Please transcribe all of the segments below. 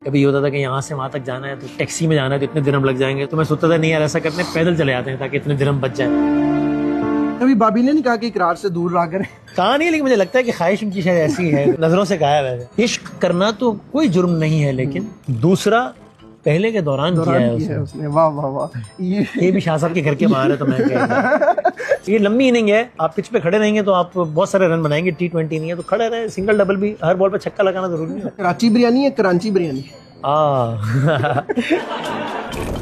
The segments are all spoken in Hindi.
कभी ये होता था कि यहाँ से वहां तक जाना है तो टैक्सी में जाना है तो इतने दिरहम लग जाएंगे, तो मैं सोचता था नहीं यार ऐसा करते हैं पैदल चले जाते हैं ताकि इतने दिरहम बच जाए। कभी भाभी ने नहीं कहा कि इकरार से दूर रहा करें? कहा नहीं, लेकिन मुझे लगता है कि ख्वाहिश उनकी शायद ऐसी है, नजरों से गायब है। इश्क करना तो कोई जुर्म नहीं है, लेकिन दूसरा पहले के दौरान किया है उसने। वाह वाह वाह, ये भी शाह साहब के घर के बाहर है तो मैं ये लंबी इनिंग है, आप पिच पे खड़े रहेंगे तो आप बहुत सारे रन बनाएंगे। T20 नहीं है तो खड़े रहे, सिंगल डबल भी, हर बॉल पे छक्का लगाना जरूरी है। कराची बिरयानी है कराची बिरयानी?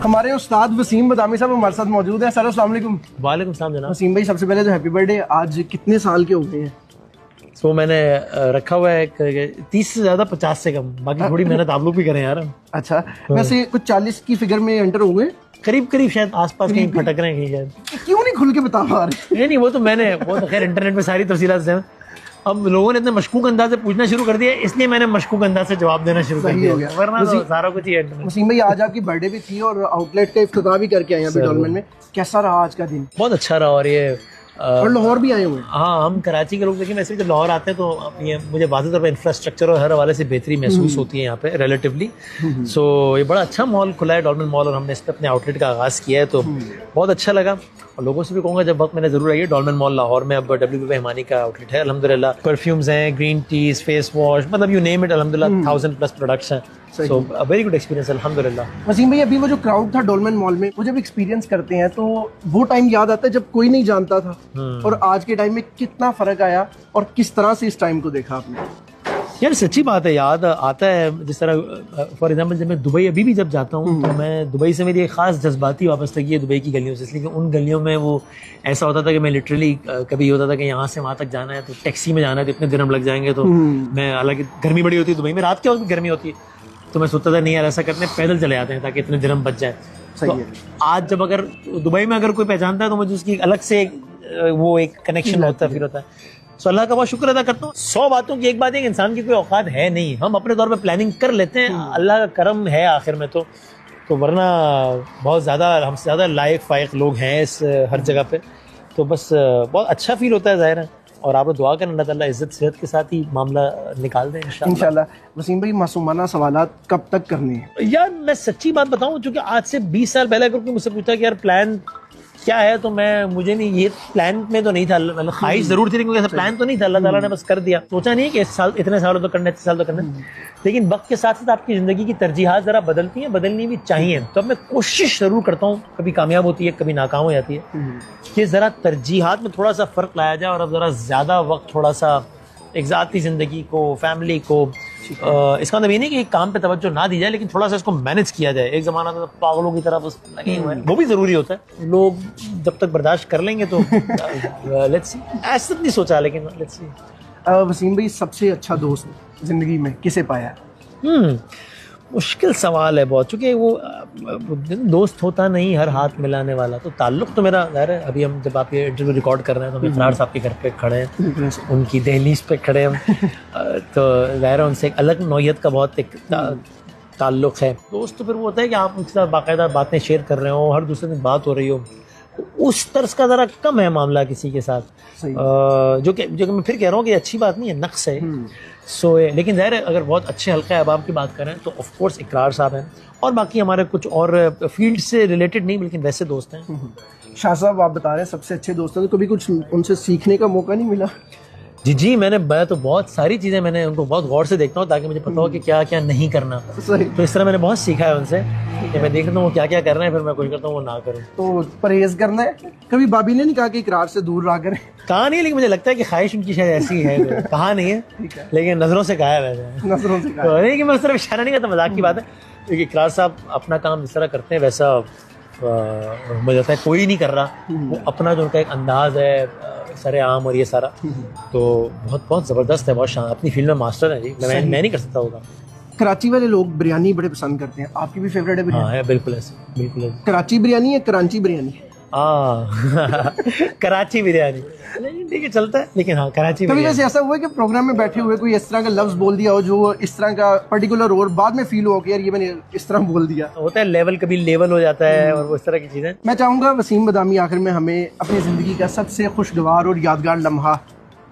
हमारे उस्ताद वसीम बदामी साहब हमारे साथ मौजूद है। सर अस्सलाम वालेकुम। वालेकुम सलाम जनाब। वसीम भाई सबसे पहले तो हैप्पी बर्थडे। आज कितने साल के हो गए हैं? तो मैंने रखा हुआ है 30 से ज्यादा 50 से कम, बाकी थोड़ी मेहनत आप लोग भी करें यार। अच्छा, वैसे कुछ 40 की फिगर में एंटर हो गए? करीब करीब शायद आसपास कहीं भटक रहे हैं कहीं शायद। क्यों नहीं खुल के बता पा रहे? नहीं वो तो खैर इंटरनेट में सारी तफसीलात से अब लोगों ने इतने मशकूक अंदाज से पूछना शुरू कर दिया, इसलिए मैंने मशकूक अंदाज से जवाब देना शुरू कर दिया, वरना तो सारा कुछ ही है। वसीम भाई आज आपकी बर्थडे भी थी और आउटलेट का इफ्तिताह भी करके आए हैं अभी डॉलमेन में। कैसा रहा आज का दिन? बहुत अच्छा रहा। और ये और लाहौर भी आए हुए हैं? हाँ, हम कराची के लोग, लेकिन वैसे जब लाहौर आते हैं तो ये मुझे वाज़ेह तौर पर इंफ्रास्ट्रक्चर और हर हवाले से बेहतरी महसूस होती है यहाँ पे रिलेटिवली। सो ये बड़ा अच्छा मॉल खुला है डॉलमेन मॉल, और हमने इस पर अपने आउटलेट का आगाज़ किया है तो बहुत अच्छा लगा। और लोगों से भी कहूँगा जब वक्त मैंने ज़रूर आइए। डॉलमेन मॉल लाहौर में अब WPP हिमानी का आउटलेट है अल्हम्दुलिल्लाह। परफ्यूम्स हैं, ग्रीन टीज, फेस वॉश, मतलब यू नेम इट, अल्हम्दुलिल्लाह 1000+ प्रोडक्ट्स हैं। सो वेरी गुड एक्सपीरियंस अल्हम्दुलिल्लाह। वसीम भाई अभी वो जो क्राउड था डॉलमेन मॉल में, वो जब एक्सपीरियंस करते हैं तो वो टाइम याद आता है जब कोई नहीं जानता था, और आज के टाइम में कितना फर्क आया और किस तरह से इस टाइम को देखा आपने? यार सच्ची बात है, याद आता है। जिस तरह फॉर एग्जांपल जब मैं दुबई अभी भी जब जाता हूँ तो मैं दुबई से मेरी एक खास जज्बाती वापस लगी है दुबई की गलियों से, इसलिए कि उन गलियों में वो ऐसा होता था कि मैं लिटरली कभी होता था कि यहाँ से वहाँ तक जाना है तो टैक्सी में जाना है तो इतने दिरहम लग जाएंगे, तो मैं, हालांकि गर्मी बड़ी होती है दुबई में, रात के वक्त भी गर्मी होती है, तो मैं सोचता था नहीं यार ऐसा करते हैं पैदल चले जाते हैं ताकि इतने दिरहम बच जाए। सही है। आज जब अगर दुबई में अगर कोई पहचानता है तो मुझे उसकी अलग से वो एक कनेक्शन होता है, फिर होता है। सो अल्लाह का बहुत शुक्र अदा करता हूँ। 100 बातों की एक बात है कि इंसान की कोई औकात है नहीं, हम अपने तौर पे प्लानिंग कर लेते हैं, अल्लाह का करम है आखिर में तो वरना बहुत ज़्यादा हमसे ज़्यादा लायक फायक लोग हैं इस हर जगह पे, तो बस बहुत अच्छा फील होता है ज़ाहिर है। और आप दुआ करें अल्लाह ताला इज्जत सेहत के साथ ही मामला निकाल दें इंशाल्लाह। वसीम भाई मासूमाना सवालात कब तक करने हैं? यार मैं सच्ची बात बताऊं, चूंकि आज से 20 साल पहले अगर कोई मुझसे पूछता कि यार प्लान क्या है, तो मुझे नहीं, ये प्लान में तो नहीं था, मतलब ख्वाहिश जरूर थी लेकिन ऐसा प्लान तो नहीं था, अल्लाह ताला ने बस कर दिया। सोचा नहीं कि इस साल इतने सालों तो करना है, इतने साल तो करना है, लेकिन वक्त के साथ साथ आपकी ज़िंदगी की तरजीहात ज़रा बदलती हैं, बदलनी भी चाहिए। तो अब मैं कोशिश ज़रूर करता हूँ, कभी कामयाब होती है कभी नाकाम हो जाती है, कि ज़रा तरजीहात में थोड़ा सा फ़र्क लाया जाए और अब ज़रा ज़्यादा वक्त थोड़ा सा एक ज़ाती ज़िंदगी को, फैमिली को, इसका मतलब ये नहीं कि एक काम पे तवज्जो ना दी जाए, लेकिन थोड़ा सा इसको मैनेज किया जाए। एक ज़माना तो पागलों की तरह बस लगे हुए हैं, वो भी ज़रूरी होता है, लोग जब तक बर्दाश्त कर लेंगे तो लेट्स सी। ऐसा नहीं सोचा लेकिन लेट्स सी। वसीम भाई सबसे अच्छा दोस्त जिंदगी में किसे पाया है? मुश्किल सवाल है बहुत, चूँकि वो दोस्त होता नहीं हर हाथ मिलाने वाला, तो ताल्लुक़ तो मेरा ज़ाहिर है। अभी हम जब आप ये इंटरव्यू रिकॉर्ड कर रहे हैं तो हम इफ़रार साहब के घर पे खड़े हैं, उनकी दहलीज पे खड़े हैं तो ज़ाहिर है उनसे एक अलग नौइयत का बहुत एक ताल्लुक़ है। दोस्त तो फिर वो होता है कि आप उनके साथ बाकायदा बातें शेयर कर रहे हो, हर दूसरे दिन बात हो रही हो, उस तर्ज का ज़रा कम है मामला किसी के साथ, जो कि मैं फिर कह रहा हूँ कि अच्छी बात नहीं है, नक्स है। सो लेकिन ज़ाहिर है अगर बहुत अच्छे हल्का अहबाब की बात करें तो ऑफ कोर्स इकरार साहब हैं, और बाकी हमारे कुछ और फील्ड से रिलेटेड नहीं लेकिन वैसे दोस्त हैं। शाह साहब आप बता रहे हैं सबसे अच्छे दोस्त हैं, तो कभी कुछ उनसे सीखने का मौका नहीं मिला? जी मैं तो बहुत सारी चीज़ें मैंने उनको बहुत गौर से देखता हूँ ताकि मुझे पता हो कि क्या क्या नहीं करना। तो इस तरह मैंने बहुत सीखा है उनसे कि मैं देख लेता हूँ वो क्या क्या कर रहे हैं, फिर मैं कोशिश करता हूँ वो ना करूँ। तो परहेज करना है। कभी भाभी ने नहीं कहा कि इकरार से दूर रहा करें? कहा नहीं, लेकिन मुझे लगता है कि ख्वाहिश उनकी शायद ऐसी है, कहा नहीं है लेकिन नजरों से गायब है। नजरों से तो नहीं कि मैं उस तरफ इशारा नहीं करता, मजाक की बात है, क्योंकि इकरार साहब अपना काम जिस तरह करते हैं वैसा मुझे लगता है कोई नहीं कर रहा। वो अपना जो उनका एक अंदाज है सरे आम और ये सारा तो बहुत ज़बरदस्त है, बहुत शान, अपनी फील्ड में मास्टर है जी। मैं नहीं कर सकता होगा। कराची वाले लोग बिरयानी बड़े पसंद करते हैं, आपकी भी फेवरेट है बिरयानी? हाँ है, बिल्कुल ऐसे, बिल्कुल ऐसे। कराची बिरयानी या कराची बिरयानी? कराची बिरयानी ठीक है चलता है, लेकिन हाँ कराची कभी वैसे ऐसा हुआ है कि प्रोग्राम में बैठे हुए कोई इस तरह का लफ्ज बोल दिया हो जो इस तरह का पर्टिकुलर और बाद में फील हो कि यार ये मैंने इस तरह बोल दिया? होता है, लेवल कभी लेवल हो जाता है और वो इस तरह की चीजें। मैं चाहूंगा वसीम बदामी आखिर में हमें अपनी जिंदगी का सबसे खुशगवार और यादगार लम्हा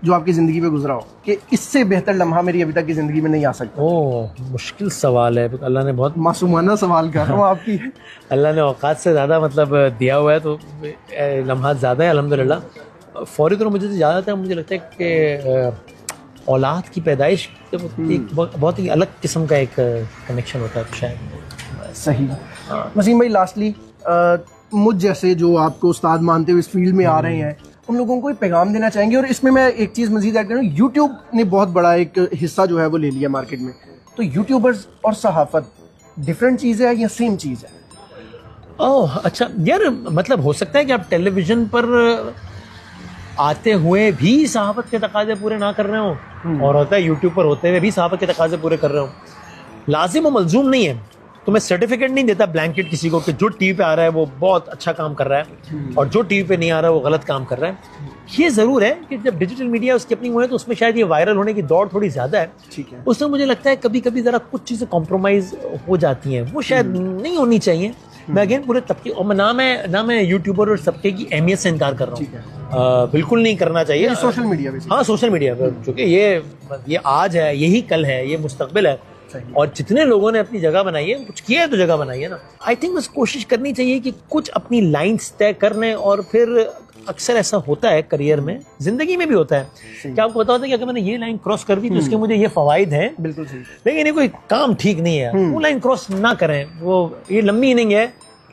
जो आपकी ज़िंदगी में गुजरा हो कि इससे बेहतर लम्हा मेरी अभी तक की ज़िंदगी में नहीं आ सकता? ओह, मुश्किल सवाल है, अल्लाह ने बहुत मासूमाना सवाल कर रहा हूँ आपकी। अल्लाह ने औकात से ज़्यादा मतलब दिया हुआ है, तो लम्हात ज़्यादा है अल्हम्दुलिल्लाह। फौरी तौर मुझे ज़्यादा आता है, मुझे लगता है कि औलाद की पैदाइश एक बहुत ही अलग किस्म का एक कनेक्शन होता है शायद। सही। वसीम भाई, लास्टली मुझ जैसे जो आपको उस्ताद मानते हुए इस फील्ड में आ रहे हैं, उन लोगों को एक पैगाम देना चाहेंगे? और इसमें मैं एक चीज़ मजीद ऐड करूँ, यूट्यूब ने बहुत बड़ा एक हिस्सा जो है वो ले लिया मार्केट में, तो यूट्यूबर्स और सहाफ़त डिफरेंट चीज़ है या सेम चीज़ है? ओह अच्छा यार, मतलब हो सकता है कि आप टेलीविज़न पर आते हुए भी सहाफ़त के तकाज़े पूरे ना कर रहे हो, और होता है यूट्यूब पर होते हुए भी सहाफ़त के तकाज़े पूरे कर रहे हो। लाजिम और मलजूम नहीं है, तो मैं सर्टिफिकेट नहीं देता ब्लैंकेट किसी को कि जो टीवी पे आ रहा है वो बहुत अच्छा काम कर रहा है और जो टीवी पे नहीं आ रहा है वो गलत काम कर रहा है। ये ज़रूर है कि जब डिजिटल मीडिया उसकी अपनी हुए तो उसमें शायद ये वायरल होने की दौड़ थोड़ी ज़्यादा है। ठीक है। उसमें मुझे लगता है कभी कभी ज़रा कुछ चीज़ें कॉम्प्रोमाइज़ हो जाती हैं, वो शायद नहीं होनी चाहिए। मैं अगेन पूरे तबके, और ना मैं यूट्यूबर और सबके की अहमियत से इनकार कर रहा हूँ, बिल्कुल नहीं करना चाहिए। सोशल मीडिया, हाँ सोशल मीडिया पर, चूँकि ये आज है, यही कल है, ये मुस्तकबिल है, और जितने लोगों ने अपनी जगह बनाई है, कुछ किया है तो जगह बनाई है ना। आई थिंक बस कोशिश करनी चाहिए कि कुछ अपनी लाइंस तय कर लें, और फिर अक्सर ऐसा होता है करियर में, जिंदगी में भी होता है कि आपको पता होता है कि अगर मैंने ये लाइन क्रॉस कर दी तो इसके मुझे ये फवाइद हैं, बिल्कुल सही, लेकिन ये कोई काम ठीक नहीं है, वो लाइन क्रॉस ना करें। वो ये लंबी इनिंग है,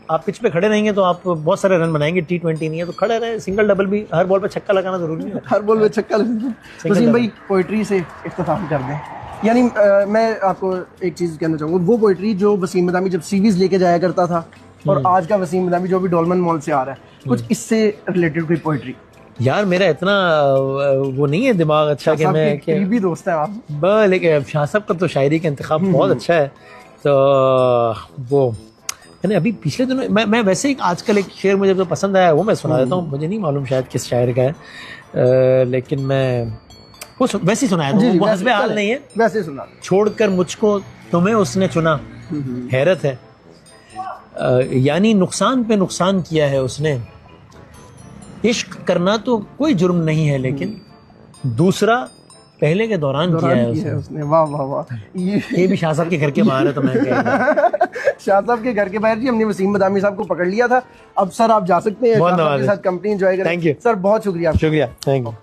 आप पिच पे खड़े रहेंगे तो आप बहुत सारे रन बनाएंगे, T20 नहीं है तो खड़े रहे, सिंगल डबल भी, हर बॉल पे छक्का लगाना जरूरी नहीं है। हर बॉल में छक्का लगता। वसीम भाई, पोइट्री से इख्तिताम कर दें, यानी मैं आपको एक चीज़ कहना चाहूँगा, वो पोइट्री जो वसीम मदामी जब सीरीज लेके जाया करता था और आज का वसीम मदामी जो अभी डोलमन मॉल से आ रहा है, कुछ इससे रिलेटेड कोई पोइट्री? यार मेरा इतना वो नहीं है दिमाग अच्छा कि मैं करीबी दोस्त है आप, लेकिन शाह साहब का तो शायरी का इंतखाब बहुत अच्छा है, तो वो यानी अभी पिछले दिनों मैं वैसे ही आजकल एक शेर मुझे जो पसंद आया वो मैं सुना देता हूँ, मुझे नहीं मालूम शायद किस शायर का है, लेकिन मैं वो वैसे ही सुनाया था, वो हस्बे हाल नहीं है, वैसे सुना। छोड़कर मुझको तुम्हें उसने चुना, हैरत है, यानी नुकसान पे नुकसान किया है उसने, इश्क करना तो कोई जुर्म नहीं है, लेकिन दूसरा पहले के दौरान किया है उसने। वाह वाह वाह, ये भी शाह साहब के घर के बाहर है, तो मैं शाह साहब के घर के बाहर जी हमने वसीम मदामी साहब को पकड़ लिया था। अब सर आप जा सकते हैं, शाह साहब के साथ कंपनी एंजॉय करें। थैंक यू सर, बहुत शुक्रिया। Thank you.